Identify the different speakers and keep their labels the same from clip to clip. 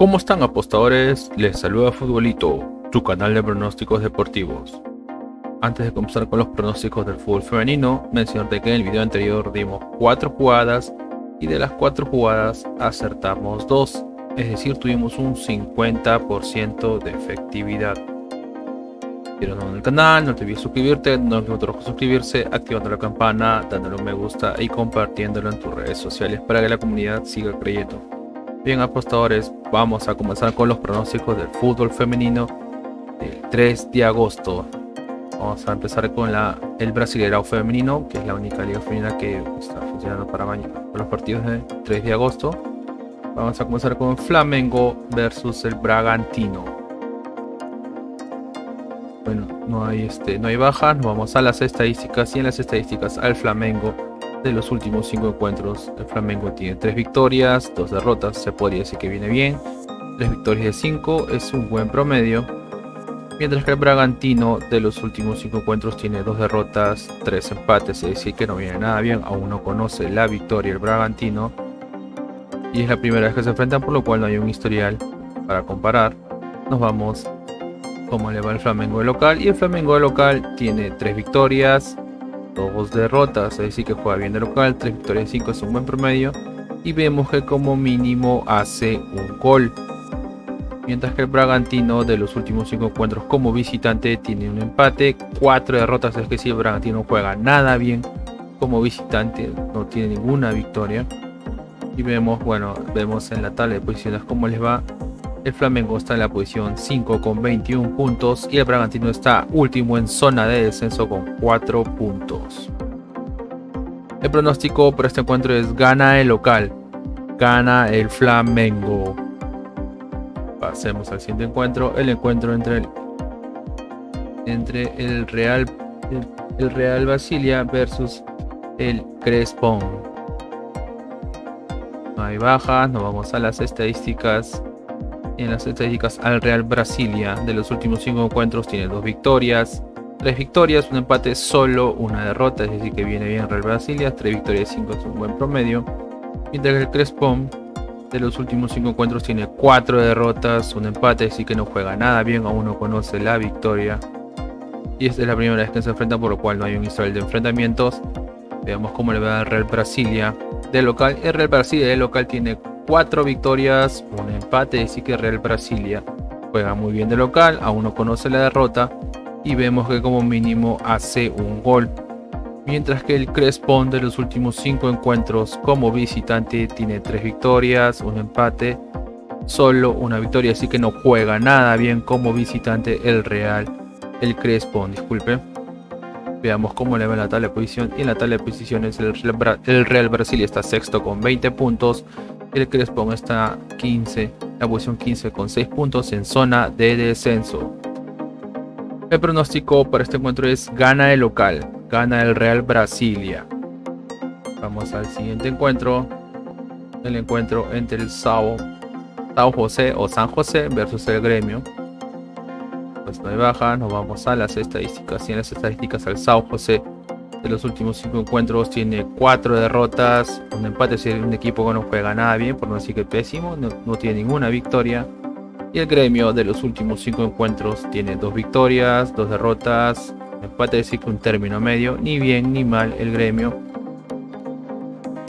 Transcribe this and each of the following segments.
Speaker 1: ¿Cómo están, apostadores? Les saluda Futbolito, tu canal de pronósticos deportivos. Antes de comenzar con los pronósticos del fútbol femenino, mencionarte que en el video anterior dimos 4 jugadas y de las 4 jugadas acertamos 2, es decir, tuvimos un 50% de efectividad. Si eres nuevo en el canal, no te olvides suscribirte, no olvides suscribirse, activando la campana, dándole un me gusta y compartiéndolo en tus redes sociales para que la comunidad siga creyendo. Bien, apostadores, vamos a comenzar con los pronósticos del fútbol femenino del 3 de agosto. Vamos a empezar con el Brasileirão femenino, que es la única liga femenina que está funcionando para los partidos del 3 de agosto. Vamos a comenzar con Flamengo versus el Bragantino. Bueno, no hay bajas, nos vamos a las estadísticas, y en las estadísticas al Flamengo. De los últimos 5 encuentros, el Flamengo tiene 3 victorias, 2 derrotas, se podría decir que viene bien. 3 victorias de 5 es un buen promedio. Mientras que el Bragantino de los últimos 5 encuentros tiene 2 derrotas, 3 empates, es decir que no viene nada bien. Aún no conoce la victoria el Bragantino. Y es la primera vez que se enfrentan, por lo cual no hay un historial para comparar. Nos vamos cómo le va el Flamengo de local. Y el Flamengo de local tiene 3 victorias, 2 derrotas, es decir que juega bien de local. 3 victorias de 5 es un buen promedio. Y vemos que como mínimo hace un gol. Mientras que el Bragantino de los últimos 5 encuentros como visitante tiene un empate, 4 derrotas, es que si el Bragantino juega nada bien como visitante, no tiene ninguna victoria. Y vemos en la tabla de posiciones cómo les va. El Flamengo está en la posición 5 con 21 puntos y el Bragantino está último en zona de descenso con 4 puntos. El pronóstico para este encuentro es: gana el local, gana el Flamengo. Pasemos al siguiente encuentro, el encuentro entre el Real Brasilia versus el Crespon. No hay bajas, nos vamos a las estadísticas. En las estadísticas al Real Brasilia de los últimos 5 encuentros tiene 2 victorias, 3 victorias, un empate, solo una derrota, es decir que viene bien Real Brasilia. 3 victorias y 5 es un buen promedio. Mientras que el Crespon de los últimos 5 encuentros tiene 4 derrotas, un empate, es decir que no juega nada bien, aún no conoce la victoria. Y esta es la primera vez que se enfrentan, por lo cual no hay un historial de enfrentamientos. Veamos cómo le va al Real Brasilia de local. El Real Brasilia de local tiene 4 victorias, un empate, es decir que Real Brasilia juega muy bien de local, aún no conoce la derrota. Y vemos que como mínimo hace un gol. Mientras que el Crespon de los últimos 5 encuentros como visitante tiene 3 victorias, un empate, solo una victoria, así que no juega nada bien como visitante el Crespon, disculpe. Veamos cómo le va en la tabla de posición. Y en la tabla de posiciones el Real Brasilia está sexto con 20 puntos. El Crespon está la posición 15 con 6 puntos en zona de descenso. El pronóstico para este encuentro es: gana el local, gana el Real Brasilia. Vamos al siguiente encuentro. El encuentro entre el São José o San José versus el Gremio. Pues no hay baja, nos vamos a las estadísticas. Y en las estadísticas al São José de los últimos 5 encuentros tiene 4 derrotas, un empate, es decir, un equipo que no juega nada bien, por no decir que pésimo, no tiene ninguna victoria. Y el Gremio de los últimos 5 encuentros tiene 2 victorias, 2 derrotas, un empate, es decir que un término medio, ni bien ni mal el Gremio.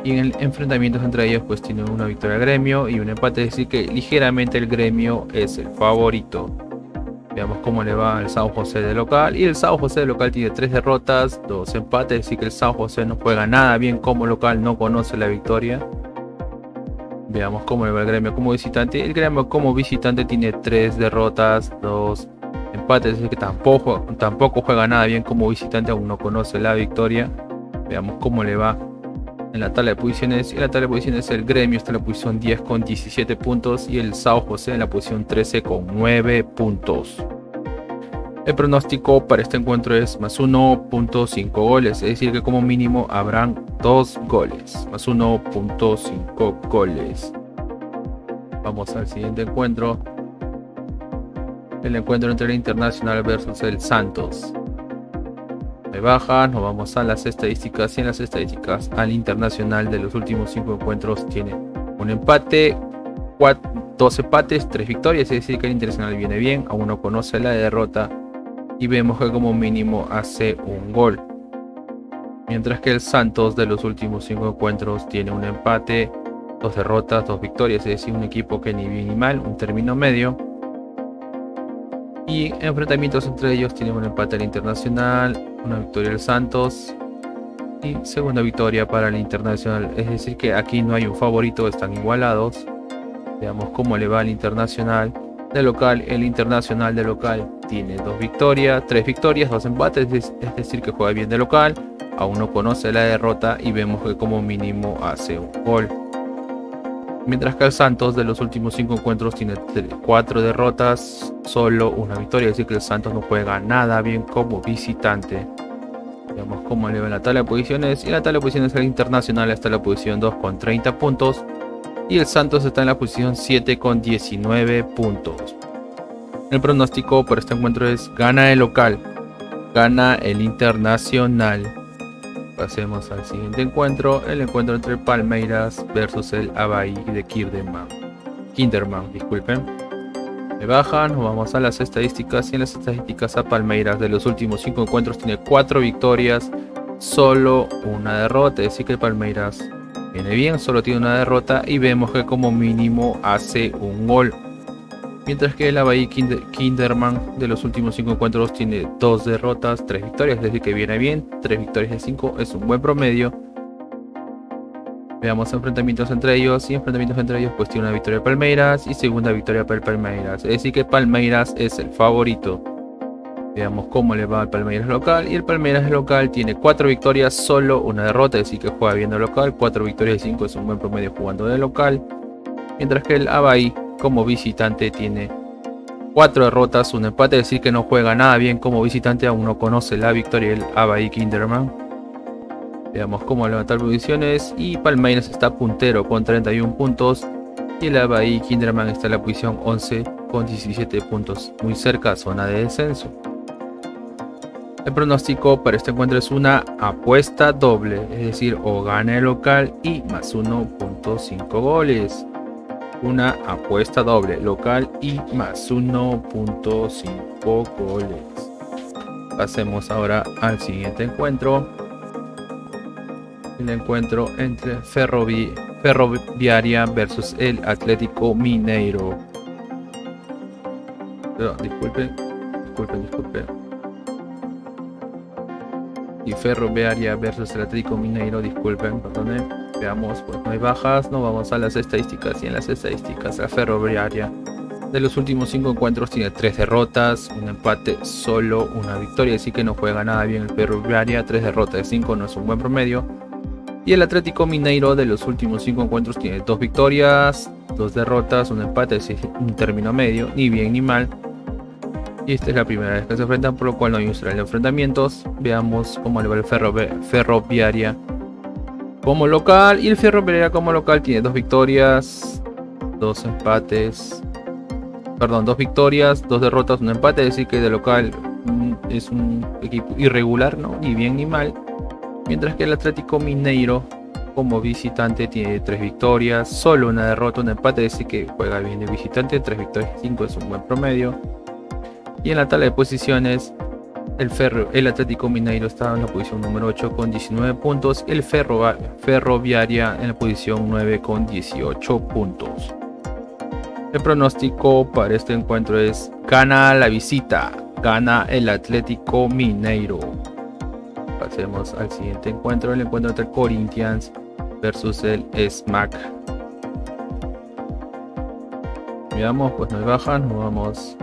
Speaker 1: Y en el enfrentamientos entre ellos pues tiene una victoria el Gremio y un empate, es decir que ligeramente el Gremio es el favorito. Veamos cómo le va al São José de local. Y el São José de local tiene 3 derrotas, 2 empates, es decir que el São José no juega nada bien como local, no conoce la victoria. Veamos cómo le va el Gremio como visitante. El Gremio como visitante tiene 3 derrotas, 2 empates, es decir que tampoco juega nada bien como visitante, aún no conoce la victoria. Veamos cómo le va en la tabla de posiciones. En la tabla de posiciones el Gremio está en la posición 10 con 17 puntos y el São José en la posición 13 con 9 puntos. El pronóstico para este encuentro es más 1.5 goles, es decir que como mínimo habrán 2 goles, más 1.5 goles. Vamos al siguiente encuentro. El encuentro entre el Internacional versus el Santos. De baja, nos vamos a las estadísticas. Y en las estadísticas al Internacional de los últimos 5 encuentros tiene un empate, 2 empates, 3 victorias, es decir que el Internacional viene bien, aún no conoce la derrota y vemos que como mínimo hace un gol. Mientras que el Santos de los últimos 5 encuentros tiene un empate, 2 derrotas, 2 victorias, es decir un equipo que ni bien ni mal, un término medio. Y enfrentamientos entre ellos tienen un empate al Internacional, una victoria del Santos y segunda victoria para el Internacional, es decir que aquí no hay un favorito, están igualados. Veamos cómo le va al Internacional de local. El Internacional de local tiene 2 victorias, 3 victorias, 2 empates, es decir que juega bien de local, aún no conoce la derrota y vemos que como mínimo hace un gol. Mientras que el Santos de los últimos 5 encuentros tiene 4 derrotas, solo una victoria, es decir que el Santos no juega nada bien como visitante. Veamos cómo le va en la tabla de posiciones. Y en la tabla de posiciones el Internacional está en la posición 2 con 30 puntos. Y el Santos está en la posición 7 con 19 puntos. El pronóstico por este encuentro es gana el local, gana el Internacional. Pasemos al siguiente encuentro. El encuentro entre Palmeiras versus el Avaí de Kinderman, disculpen. Me bajan, nos vamos a las estadísticas y en las estadísticas a Palmeiras de los últimos 5 encuentros tiene 4 victorias, solo una derrota, es decir que Palmeiras viene bien, solo tiene una derrota y vemos que como mínimo hace un gol. Mientras que el Avaí Kinderman de los últimos 5 encuentros tiene 2 derrotas, 3 victorias, es decir que viene bien, 3 victorias de 5 es un buen promedio. Veamos enfrentamientos entre ellos y enfrentamientos entre ellos pues tiene una victoria de Palmeiras y segunda victoria para el Palmeiras, es decir que Palmeiras es el favorito. Veamos cómo le va al Palmeiras local y el Palmeiras local tiene 4 victorias, solo una derrota, es decir que juega bien de local, 4 victorias de 5 es un buen promedio jugando de local. Mientras que el Avaí como visitante tiene 4 derrotas, un empate, es decir que no juega nada bien como visitante, aún no conoce la victoria del Avaí Kinderman. Veamos cómo levantar posiciones y Palmeiras está puntero con 31 puntos y el Avaí Kinderman está en la posición 11 con 17 puntos, muy cerca a zona de descenso. El pronóstico para este encuentro es una apuesta doble, es decir, o gana el local y más 1.5 goles. Una apuesta doble, local y más 1.5 goles. Pasemos ahora al siguiente encuentro. El encuentro entre Ferroviaria versus el Atlético Mineiro. Pero, disculpen. Y Ferroviaria versus el Atlético Mineiro, perdone. Veamos, pues no hay bajas, no vamos a las estadísticas y en las estadísticas la Ferroviaria de los últimos 5 encuentros tiene 3 derrotas, un empate, solo una victoria, así que no juega nada bien el Ferroviaria, 3 derrotas de 5 no es un buen promedio. Y el Atlético Mineiro de los últimos 5 encuentros tiene 2 victorias, 2 derrotas, un empate, es decir, un término medio, ni bien ni mal. Y esta es la primera vez que se enfrentan, por lo cual no hay un historial de enfrentamientos. Veamos cómo le va el Ferroviaria como local. Y el Ferroviaria como local tiene 2 victorias, 2 empates. Perdón, 2 victorias, 2 derrotas, un empate, es decir que de local es un equipo irregular, ¿no? Ni bien ni mal. Mientras que el Atlético Mineiro como visitante tiene 3 victorias, solo una derrota, un empate, es decir que juega bien de visitante, 3 victorias y 5 es un buen promedio. Y en la tabla de posiciones el Atlético Mineiro está en la posición número 8 con 19 puntos, el Ferroviaria en la posición 9 con 18 puntos. El pronóstico para este encuentro es gana la visita, gana el Atlético Mineiro. Pasemos al siguiente encuentro, el encuentro entre Corinthians versus el SMAC. Veamos, pues no hay baja, nos vamos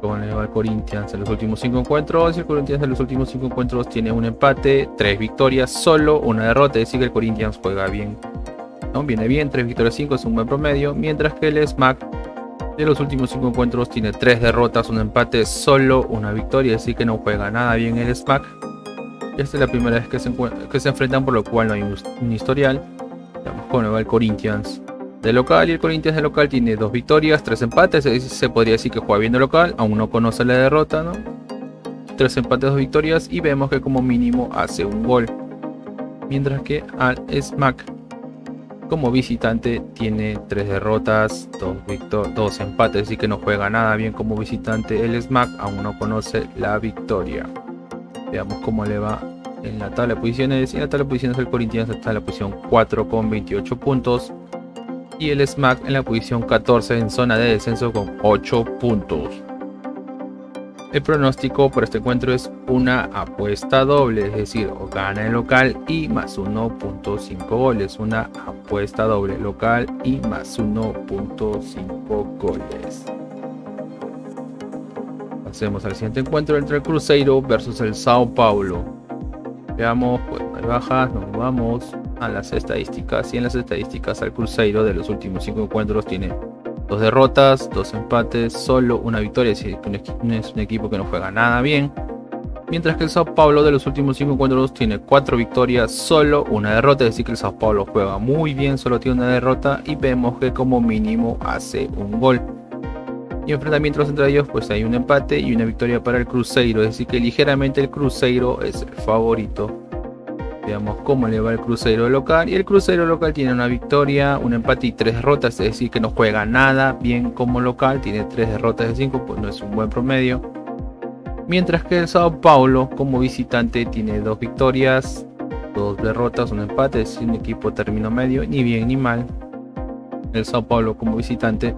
Speaker 1: con el Corinthians en los últimos 5 encuentros. Y el Corinthians en los últimos 5 encuentros tiene un empate, 3 victorias, solo una derrota, es decir que el Corinthians juega bien, ¿no? Viene bien, 3 victorias 5 es un buen promedio, mientras que el SMAC de los últimos 5 encuentros tiene 3 derrotas, un empate, solo una victoria, es decir que no juega nada bien el SMAC. Esta es la primera vez que se enfrentan, por lo cual no hay un historial. Veamos cómo va el Corinthians de local. Y el Corinthians de local tiene 2 victorias, 3 empates. Se podría decir que juega bien de local, aún no conoce la derrota, ¿no? 3 empates, 2 victorias. Y vemos que como mínimo hace un gol. Mientras que al SMAC Como visitante tiene 3 derrotas, 2 empates, así que no juega nada bien como visitante. El SMAC aún no conoce la victoria. Veamos cómo le va en la tabla de posiciones. En la tabla de posiciones el Corinthians está en la posición 4 con 28 puntos. Y el SMAC en la posición 14 en zona de descenso con 8 puntos. El pronóstico por este encuentro es una apuesta doble, es decir, o gana el local y más 1.5 goles. Una apuesta doble local y más 1.5 goles. Pasemos al siguiente encuentro entre el Cruzeiro versus el Sao Paulo. Veamos, pues no hay bajas, nos vamos a las estadísticas. Y en las estadísticas el Cruzeiro de los últimos 5 encuentros tiene 2 derrotas, 2 empates, solo una victoria, es decir, que es un equipo que no juega nada bien. Mientras que el Sao Paulo de los últimos 5 encuentros tiene 4 victorias, solo una derrota, es decir, que el Sao Paulo juega muy bien, solo tiene una derrota y vemos que como mínimo hace un gol. Y enfrentamientos entre ellos, pues hay un empate y una victoria para el Cruzeiro, es decir, que ligeramente el Cruzeiro es el favorito. Veamos cómo le va el Cruzeiro local. Y el Cruzeiro local tiene una victoria, un empate y 3 derrotas. Es decir, que no juega nada bien como local. Tiene 3 derrotas de 5, pues no es un buen promedio. Mientras que el Sao Paulo como visitante tiene 2 victorias, 2 derrotas, un empate. Es decir, un equipo término medio, ni bien ni mal. El Sao Paulo como visitante.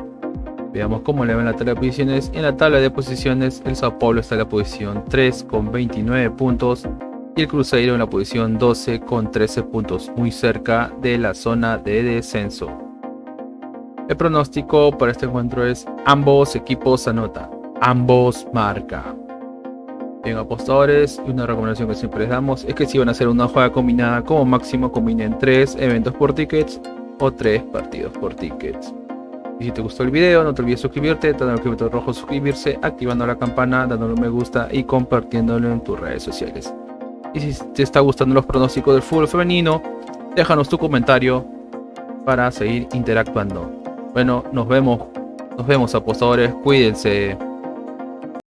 Speaker 1: Veamos cómo le va en la tabla de posiciones. En la tabla de posiciones el Sao Paulo está en la posición 3 con 29 puntos. Y el Cruzeiro en la posición 12 con 13 puntos, muy cerca de la zona de descenso. El pronóstico para este encuentro es ambos equipos anotan, ambos marcan. Bien, apostadores, y una recomendación que siempre les damos es que si van a hacer una jugada combinada, como máximo combinen 3 eventos por tickets o 3 partidos por tickets. Y si te gustó el video, no te olvides suscribirte, dándole al botón rojo suscribirse, activando la campana, dándole un me gusta y compartiéndolo en tus redes sociales. Y si te está gustando los pronósticos del fútbol femenino, déjanos tu comentario para seguir interactuando. Bueno, nos vemos apostadores, cuídense.